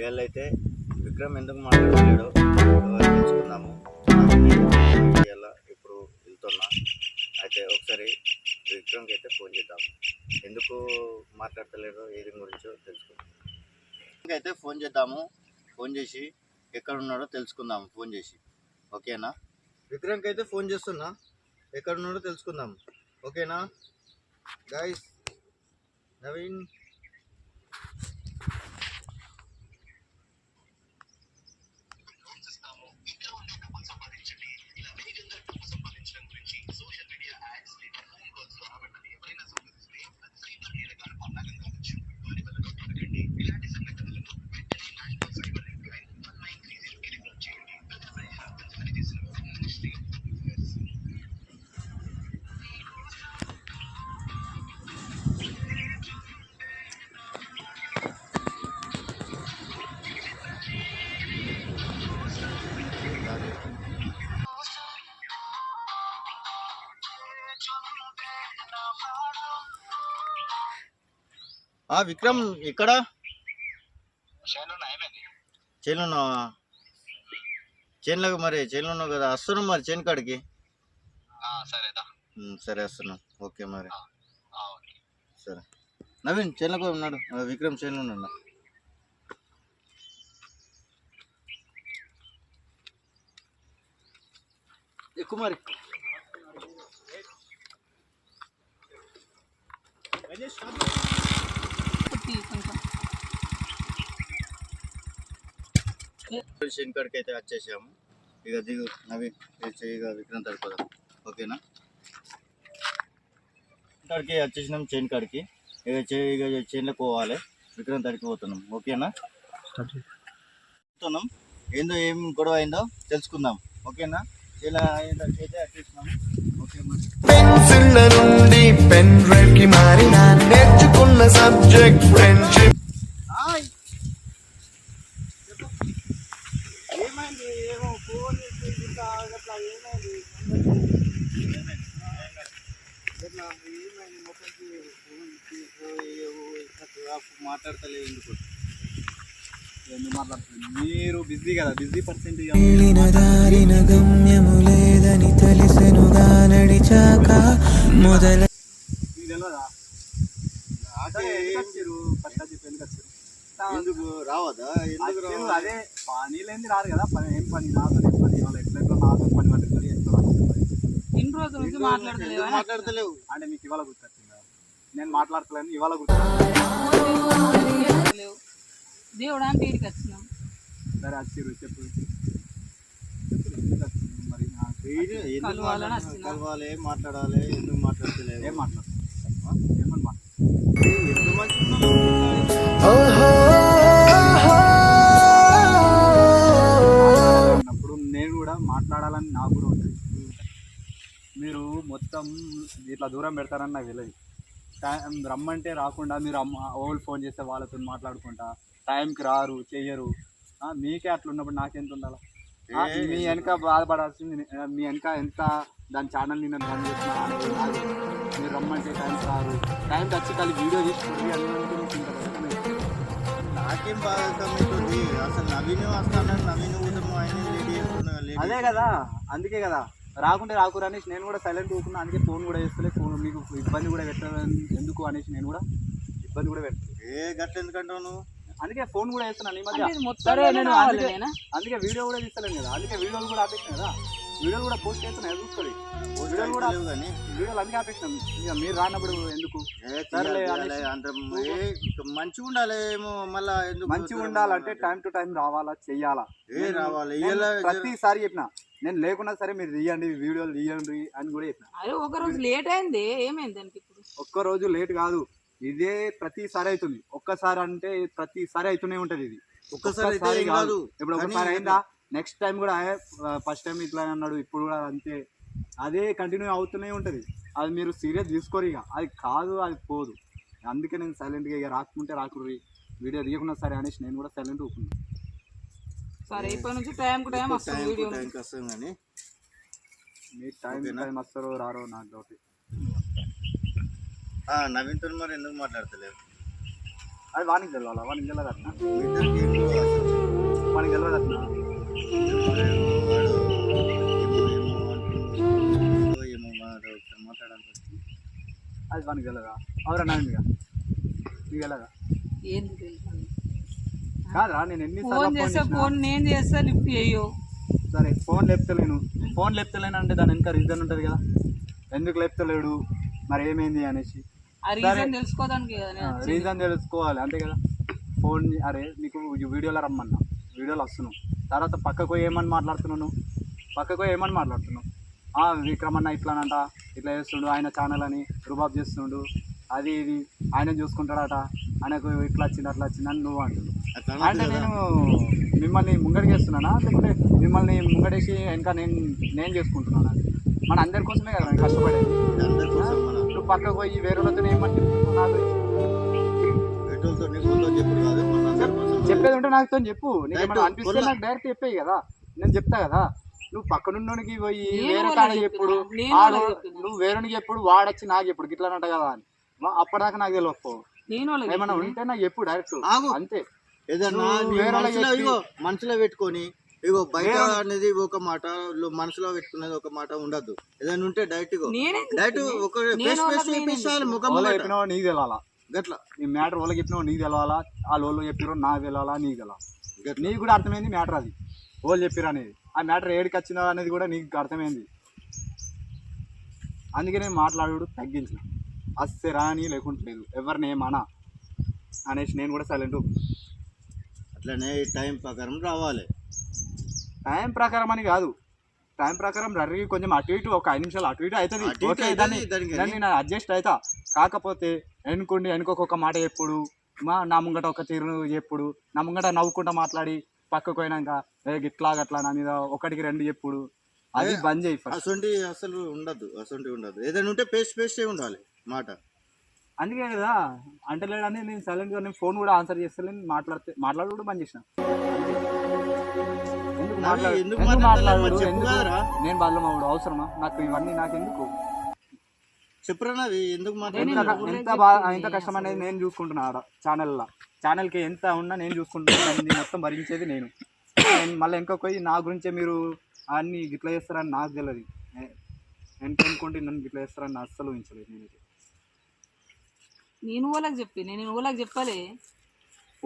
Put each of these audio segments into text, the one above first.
ఇవాళ అయితే విక్రమ్ ఎందుకు మాట్లాడలేడో తెలుసుకుందాము. ఇలా ఇప్పుడు వెళ్తున్నా అయితే ఒకసారి విక్రమ్కి అయితే ఫోన్ చేద్దాము. ఎందుకు మాట్లాడతలేడో ఏది గురించో తెలుసుకుందాం. అయితే ఫోన్ చేద్దాము. ఫోన్ చేసి ఎక్కడ ఉన్నాడో తెలుసుకుందాము ఫోన్ చేసి. ఓకేనా? విక్రమ్కి అయితే ఫోన్ చేస్తున్నా, ఎక్కడ ఉన్నాడో తెలుసుకుందాం. ఓకేనా గైస్? నవీన్ విక్రమ్ ఇక్కడ చేనులో ఉన్నావా? చేనులోకి మరి చేనులో ఉన్నావు కదా, వస్తున్నాం మరి చేను కాడికి. సరే వస్తున్నాం. ఓకే మరి సరే. నవీన్ చేనులోకి ఉన్నాడు, విక్రమ్ చేనులో ఉన్నాడు. ఎక్కువ మరి చేను కాడికి అయితే వచ్చేసాము. ఇక దిగు నవీన్, ఇక విక్రమ్ తడిపోదాం. ఓకేనా? కాడికి వచ్చేసినాం చేను కాడికి. ఇక చేనులోకి పోవాలి, విక్రమ్ తడికి పోతున్నాం. ఓకేనా? పోతున్నాం. ఏందో ఏం గొడవ అయిందో తెలుసుకుందాం. ఓకేనా? ఇలా అయితే వచ్చేసినాము. ఓకే మరి. పెన్సిళ్ళ నుండి పెన్ డ్రైవ్ కి మారిన నేర్చుకున్న సబ్జెక్ట్ ఫ్రెండ్షిప్. ఏమైంది? ఏమో ఫోన్ అట్లా ఏమైంది? ఏమైంది? మొత్తానికి మాట్లాడతలేదు. ఎందుకు మాట్లాడుతుంది? మీరు బిజీ కదా, బిజీ పర్సెంట్. దారిన గమ్యము లేదని తెలిసెనుగా నడిచాక మొదల ఎందుకు రావదా? ఎందుకు అదే పని లేని రారు కదా. పని ఏం పని? నాతో పని ఎట్లా నాతో పని పట్టుకొని ఎన్ని రోజుల నుంచి మాట్లాడతలేవు అంటే మీకు ఇవాళ గుర్తొచ్చిందా? నేను మాట్లాడతలేను ఇవాళ గుర్తొచ్చింది. దేవుడా తీడికి వచ్చినాం. సరే వచ్చిర్రు, చెప్పు. మరి కలవాలి, మాట్లాడాలి. ఎందుకు మాట్లాడతలేదు? ఏం మాట్లాడు? ఏమని మాట్లాడినప్పుడు నేను కూడా మాట్లాడాలని నాకు కూడా ఉంటుంది. మీరు మొత్తం ఇట్లా దూరం పెడతారని నాకు తెలియదు. రమ్మంటే రాకుండా మీరు ఓల్డ్ ఫోన్ చేస్తే వాళ్ళతో మాట్లాడుకుంటా టైంకి రారు, చెయ్యరు. మీకే అట్లా ఉన్నప్పుడు నాకెంత ఉండాలి? మీ వెనక బాధపడాల్సింది, మీ వెనక ఎంత దాని ఛానల్ నేను రన్ చేసినా మీరు రమ్మంటే టైంకి రారు. టైంకి వచ్చి కలిసి వీడియో తీసుకోండి అని నాకేం బాధ అసలు. నవీన్ వస్తాను, నవీన్ అదే కదా, అందుకే కదా రాకుంటే రాకురు అనేసి నేను కూడా సైలెంట్ కూకున్నా. అందుకే ఫోన్ కూడా చేస్తలే. ఫోన్ మీకు ఇబ్బంది కూడా పెట్టాలని ఎందుకు అనేసి నేను కూడా ఇబ్బంది కూడా పెట్టాను. గట్ల ఎందుకంటావు నువ్వు? అందుకే ఫోన్ కూడా చేస్తున్నాను ఈ మధ్య. అందుకే వీడియో కూడా తీస్తలేను కదా, అందుకే వీడియోలు కూడా ఆపేసాను కదా. వీడియోలు కూడా పోస్ట్ చేస్తున్నాయి, చూసుకోండి. వీడియోలు కూడా వీడియోలు అందుకే ఆపేసినాం. ఇక మీరు రానప్పుడు ఎందుకు? మంచిగా ఉండాలి ఏమో. మళ్ళీ ఎందుకు మంచిగా ఉండాలంటే టైం టు టైం రావాలా, చెయ్యాలా. రావాలి ప్రతిసారి చెప్పిన. నేను లేకున్నా సరే మీరు తీయండి, వీడియోలు తీయండి అని కూడా చెప్పిన. ఒక రోజు లేట్ అయింది, ఏమైంది దానికి? ఒక్క రోజు లేట్ కాదు, ఇదే ప్రతిసారి అవుతుంది. ఒక్కసారి అంటే ప్రతిసారి అవుతూనే ఉంటది. ఇది ఒక్కసారి కాదు. ఇప్పుడు ఒకసారి అయిందా, నెక్స్ట్ టైం కూడా ఫస్ట్ టైం ఇట్లా అన్నాడు, ఇప్పుడు కూడా అంతే. అదే కంటిన్యూ అవుతూనే ఉంటది. అది మీరు సీరియస్ తీసుకోరు. ఇక అది కాదు, అది పోదు. అందుకే నేను సైలెంట్గా ఇక రాకుంటే రాకుర్రి, వీడియో తీయకుండా సరే అనేసి నేను కూడా సైలెంట్ ఊరుకున్నాను. సరే ఇప్పటి నుంచి టైం వస్తాం కానీ మీరు టైం వస్తారో రారో నాకు డౌట్. నవీన్తో మరి ఎందుకు మాట్లాడతలేదు? అది వానికి తెలియాలా? వానికి తెలియదు అట్లా, వానికి తెలియదు అట్లా. అది వానికి తెలియదా? అవరా నాయనగా నీకు తెలియదా? కాదురా, నేను ఎన్నిసార్లు ఫోన్ నేను చేస్తా లిఫ్ట్ చేయో. సరే ఫోన్ లేపుతలేను అంటే దాని వెనక రీజన్ ఉంటుంది కదా, ఎందుకు లేపుతలేడు మరి ఏమైంది అనేసి. రీజన్ తెలుసుకోవాలి అంతే కదా. ఫోన్ అరే నీకు వీడియోలో రమ్మన్నా, వీడియోలో వస్తున్నావు, తర్వాత పక్కకు ఏమని మాట్లాడుతున్నావు, విక్రమన్న ఇట్లానంట, ఇట్లా చేస్తుండు, ఆయన ఛానల్ అని రుబాబ్ చేస్తుండు, అది ఇది ఆయన చూసుకుంటాడట, ఆయనకు ఇట్లా వచ్చింది అట్లా వచ్చిందని నువ్వు అంటున్నావు. అంటే నేను మిమ్మల్ని ముంగడికేస్తున్నానా, లేకుంటే మిమ్మల్ని ముంగడేసి ఇంకా నేను చేసుకుంటున్నానా? మన అందరి కోసమే కదా నేను కష్టపడేది. నువ్వు పక్కకు పోయి వేరే వాళ్ళతో ఏమని చెప్తున్నావు? చెప్పేది ఉంటే నాతో చెప్పు, నీకు ఏమైనా అనిపిస్తే నాకు డైరెక్ట్ చెప్పేయి కదా, నేను చెప్తా కదా. నువ్వు పక్కనున్నోనికి పోయి వేరే కాడ ఎప్పుడు నువ్వు వేరేనికి ఎప్పుడు వాడొచ్చి నాకు ఎప్పుడు గిట్లనంట కదా అని అప్పటిదాకా నాకు తెలియకపో. ఏమన్నా ఉంటే నాకు ఎప్పుడు డైరెక్ట్ అంతే. మనసులో పెట్టుకొని ఇగో బయట అనేది ఒక మాట, మనసులో పెట్టుకునేది ఒక మాట ఉండద్దు. ఏదైనా ఉంటే డైరెక్ట్ నీకు తెలాలా గట్లా, నీ మ్యాటర్ వాళ్ళకి చెప్పినావు నీకు తెలవాలా, వాళ్ళు చెప్పిరో నాకు తెలవాలా, నీకు తెలవాలి. నీకు కూడా అర్థమైంది మ్యాటర్, అది వాళ్ళు చెప్పిరు అనేది. ఆ మ్యాటర్ ఏడికి వచ్చిందా అనేది కూడా నీకు అర్థమైంది. అందుకే నేను మాట్లాడు తగ్గించిన, అస్సే రాని లేకుంటలేదు, ఎవరిని ఏమన్నా అనేసి నేను కూడా సైలెంట్. అట్లనే టైం ప్రకారం రావాలి. టైం ప్రకారం అని కాదు, టైం ప్రకారం రర్రీ కొంచెం అటు ఇటు ఒక 5 నిమిషాలు అటు ఇటు అవుతుంది, ఓకే దాన్ని నేను అడ్జస్ట్ అవుతా. కాకపోతే వెనుకొక మాట ఎప్పుడు నా ముంగట ఒక తీరు ఎప్పుడు, నా ముంగట నవ్వుకుంటా మాట్లాడి పక్కకు పోయినాక గిట్లా గట్లా నా మీద 1కి 2 ఎప్పుడు, అది బంద్ చేయి. అసలు ఉండదు, ఏదైనా ఉంటే పేస్ట్ ఉండాలి మాట. అందుకే కదా అంటే లేడని నేను సైలెంట్గా నేను ఫోన్ కూడా ఆన్సర్ చేస్తాను, మాట్లాడు కూడా బంద్ చేసిన. ఎందుకు మాట్లాడు, నేను బల్లమాడు అవసరమా నాకు ఇవన్నీ? నాకెందుకు చెప్పరా ఎందుకు ఎంత కష్టం అనేది నేను చూసుకుంటున్నా. ఛానల్కి ఎంత ఉన్నా నేను చూసుకుంటున్నాను, మొత్తం భరించేది నేను. మళ్ళీ ఇంకా పోయి నా గురించే మీరు అన్ని గిట్లా చేస్తారని నాకు తెలియదు. అనుకుంటే నన్ను గిట్లా చేస్తారని అస్సలు ఊహించలేదు నేనైతే. నేను ఓలాకి చెప్పాలి,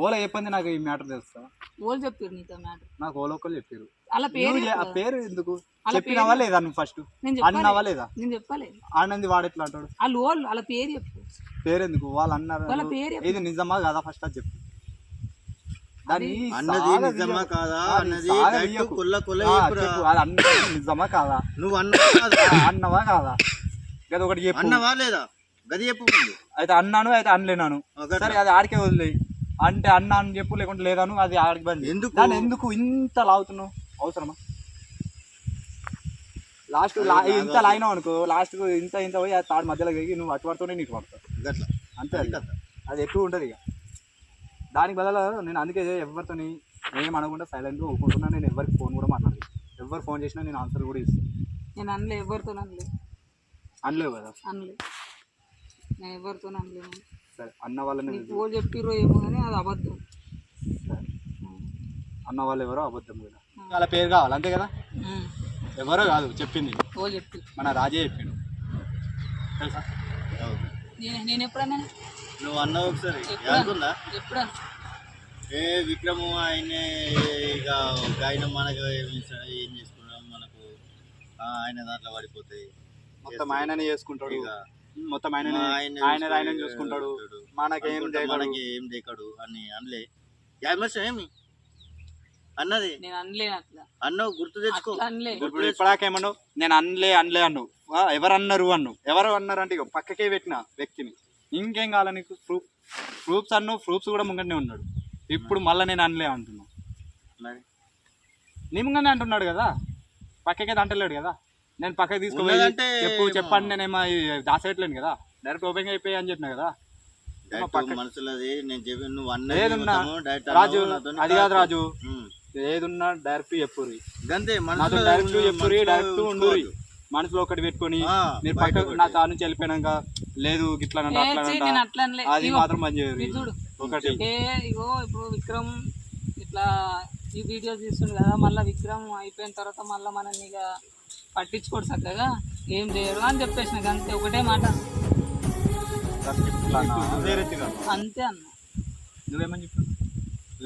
ఓలా చెప్పింది నాకు ఈ మ్యాటర్ తెలుస్తా. ఓలు చెప్పారు నీకు మ్యాటర్? నాకు ఓలా ఒకళ్ళు చెప్పారు. ఆ పేరు ఎందుకు చెప్పినవా లేదా? నువ్వు ఫస్ట్ అన్నావా లేదా? నేను చెప్పాలి. ఆనంది వాడు ఎట్లా అంటాడు? వాళ్ళ పేరు చెప్పు. పేరు ఎందుకు? వాళ్ళు అన్నారు, ఇది నిజమా కాదా ఫస్ట్ అది చెప్పు. అన్నది నిజమా కాదా అన్నది నిజమా కాదా? నువ్వు అన్నవా కాదా? గది ఒకటి చెప్పు. అన్నవా లేదా? గది చెప్పు. అయితే అన్నాను, అయితే అనలేనాను, సరే అది ఆడికే వదిలే. అంటే అన్నా అని చెప్పు, లేకుంటే లేదాను, అది ఆడికి బంద్. ఎందుకు ఇంత లాగుతున్నావు? అవసరమా? లాస్ట్ ఇంత లాగినావు అనుకో, లాస్ట్ ఇంత పోయి అది తాడు మధ్యలో దిగి నువ్వు అటు పడుతూనే నీకు పడతావు అంతే. అది ఎక్కువ ఉంటుంది ఇక. దానికి బదులు నేను అందుకే ఎవరితో ఏం అనకుండా సైలెంట్గా ఊరుకుంటున్నా. నేను ఎవరికి ఫోన్ కూడా మాట్లాడలేదు, ఎవరు ఫోన్ చేసినా నేను ఆన్సర్ కూడా ఇస్తాను. నేను అనలే, ఎవరితో అనలేవు కదా? నేను ఎవరితో అనలేను. సరే అన్న వాళ్ళని చెప్పిర్రో ఏమో కానీ అది అబద్ధం. అన్న వాళ్ళు ఎవరో అబద్ధం కదా, వాళ్ళ పేరు కావాలి అంతే కదా. ఎవరో కాదు చెప్పింది, మన రాజే చెప్పిండు తెలుసా. నేను ఎప్పుడన్నా నువ్వు అన్నావు ఒకసారి ఎప్పుడన్నా ఏ విక్రము ఆయన ఇక ఆయన మనకు ఏం చేసుకున్నాం, మనకు ఆయన దాంట్లో పడిపోతాయి, మొత్తం ఆయననే చేసుకుంటాడు, ఇక మొత్తం ఆయన చూసుకుంటాడు, మనకేం దేకడు అని అనలే. ఏమి అన్నది నేను అనలే, అన్నావు గుర్తు తెచ్చుకో. ఇప్పుడు ఇప్పటికేమన్నావు? నేను అనలే అన్నావు. ఎవరు అన్నారు ఎవరు అన్నారు అంటే పక్కకే పెట్టిన వ్యక్తిని. ఇంకేం కావాలి నీకు? ప్రూఫ్స్ అన్నావు, ప్రూఫ్స్ కూడా ముంగనే ఉన్నాడు. ఇప్పుడు మళ్ళీ నేను అనలే అంటున్నావు. నీ ముంగనే అంటున్నాడు కదా, పక్కకే అంటలేడు కదా. నేను పక్కకి తీసుకోవాలి చెప్పండి, నేనేమో దాసేయట్లేను కదా, డైరెక్ట్ ఓపెన్ అయిపోయి అని చెప్పినా కదా. రాజు అది కాదు రాజు, ఏదున్నా డైరెక్ట్ చెప్పుర్రి, డైరెక్ట్ చెప్పుర్రి, డైరెక్ట్ ఉండుర్రి. మనసులో ఒకటి పెట్టుకొని మీరు పక్క నా తాను నుంచి వెళ్ళిపోయినాక లేదు గిట్లా అది మాత్రం పని చేయరు. ఒకటి ఇగో ఇప్పుడు విక్రమ్ ఇట్లా ఈ వీడియోస్ తీస్తుండు కదా, మళ్ళీ విక్రమ్ అయిపోయిన తర్వాత మళ్ళీ మనల్ని ఇక పట్టించుకోడు చక్కగా, ఏం చేయడు అని చెప్పేసిన అంతే, ఒకటే మాట అంతే అన్న. నువ్వేమని చెప్పు?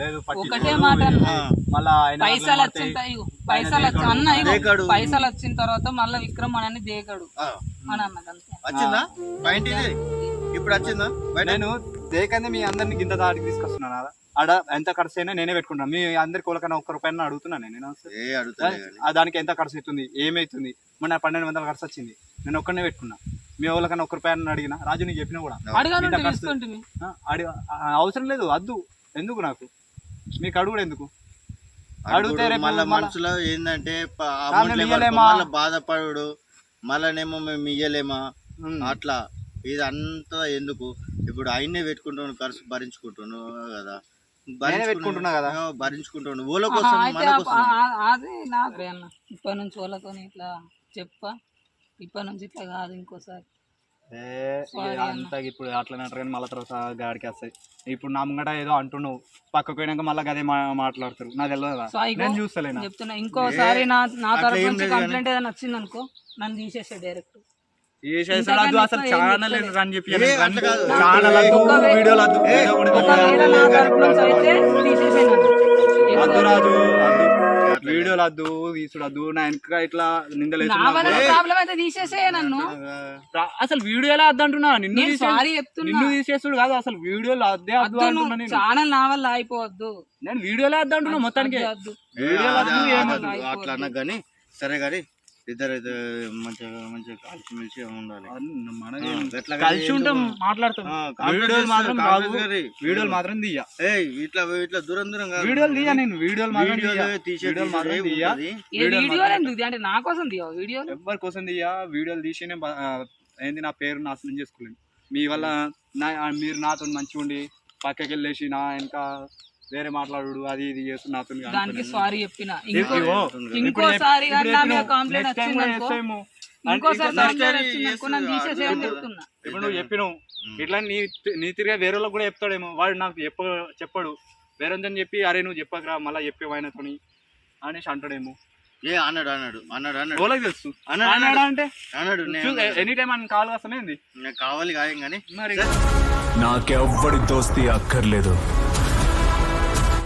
లేదు ఒకటే మాట అన్న. మళ్ళా పైసలు వచ్చిన అన్న ఇగో పైసలు వచ్చిన తర్వాత మళ్ళీ విక్రమ్ మనల్ని దేకడు అని అన్నది అంతే. వచ్చిందా పాయింట్ ఇది ఇప్పుడు వచ్చిందా? నేను దేకందే మీ అందరిని గింత దాటికి తీసుకొస్తున్నాను కదా, ఆడ ఎంత ఖర్చు అయినా నేనే పెట్టుకుంటాను. మీ అందరికి ఒకరికైనా ₹1 అడుగుతున్నాను నేను. దానికి ఎంత ఖర్చు అవుతుంది, ఏమవుతుంది? మొన్న 1200 ఖర్చు వచ్చింది, నేను ఒక్కడనే పెట్టుకున్నా. మీ వాళ్ళకన్నా ₹1 అడిగినా, రాజు నీకు చెప్పినా కూడా అవసరం లేదు, వద్దు. ఎందుకు నాకు మీకు అడుగుడు ఎందుకు? అడిగితే మళ్ళీ మనసులో ఏంటంటే బాధపడు, మళ్ళనేమో మేము ఇయ్యలేమా అట్లా, ఇది అంతా ఎందుకు? ఇప్పుడు ఆయన్నే పెట్టుకుంటాను, ఖర్చు భరించుకుంటున్నావు కదా, పెట్టుకుంటున్నా కదా, భరించుకుంటాను ఓల కోసం. అదే నాకు అన్న ఇప్పటి నుంచి వాళ్ళతో ఇట్లా ఇప్పటి నుంచి ఇట్లా కాదు ఇంకోసారి. అంతా ఇప్పుడు అట్లనే అంటారు కానీ మళ్ళీ తర్వాత గాడికి వస్తాయి. ఇప్పుడు నా ముంగట ఏదో అంటున్నావు, పక్కకు పోయినాక మళ్ళీ అదే మాట్లాడుతారు, నాకు తెలియదా? నేను చూస్తలేను. చెప్తున్నా ఇంకోసారి నా తరఫు నుంచి కంప్లైంట్ ఏదైనా వచ్చింది అనుకో, నన్ను తీసేసా డైరెక్ట్. అసలు ఛానల్ అని చెప్పి వీడియోలు రాదు, వీడియోలు వద్దు, తీసుడు వద్దు, నా వెనక ఇట్లా నిందలేదు. అసలు వీడియోలో వద్దు అంటున్నా, నిన్ను తీసేస్తుడు కాదు, అసలు వీడియోలో అద్దే వద్దు అంటున్నా. ఛానల్ నా వల్ల అయిపోవద్దు, నేను వీడియోలో వద్దు అంటున్నా మొత్తానికి. వీడియోలో అట్లా అన్నా కానీ సరే కానీ ఇద్దరు మంచిగా మంచిగా కలిసిమెలిసి ఉండాలి, కలిసి ఉంటాం, మాట్లాడతాం. వీడియోలు మాత్రం వీడియోలు మాత్రం తీయ, ఇట్లా ఇట్లా దూరం దూరం వీడియోలు తీయ, నేను వీడియోలు మాత్రం అంటే నా కోసం తీయ, వీడియో ఎవరి కోసం తీయ. వీడియోలు తీసి ఏంది నా పేరు నాశనం చేసుకోలేను మీ వల్ల. మీరు నాతో మంచిగా ఉండి పక్కకి వెళ్ళేసి నా ఇంకా వేరే మాట్లాడు అది ఇది చేస్తున్నా, దానికి సారీ చెప్పిన. ఇంకోసారి ఇప్పుడు నువ్వు చెప్పినావు ఇట్లా నీ తిరిగా వేరే వాళ్ళకి కూడా చెప్తాడేమో, వాడు నాకు చెప్పాడు వేరేదని చెప్పి, అరే నువ్వు చెప్పకరా మళ్ళీ చెప్పేవు ఆయనతోని అనేసి అంటాడేమో. అన్నాడు అన్నాడు అన్నాడు అన్నాడు వాళ్ళకి తెలుసు అన్నాడు అంటే అన్నాడు. ఎనీ టైం అని కాల్ వస్తానే కావాలి కానీ మరి నాకెవ్వడి దోస్తి అక్కర్లేదు.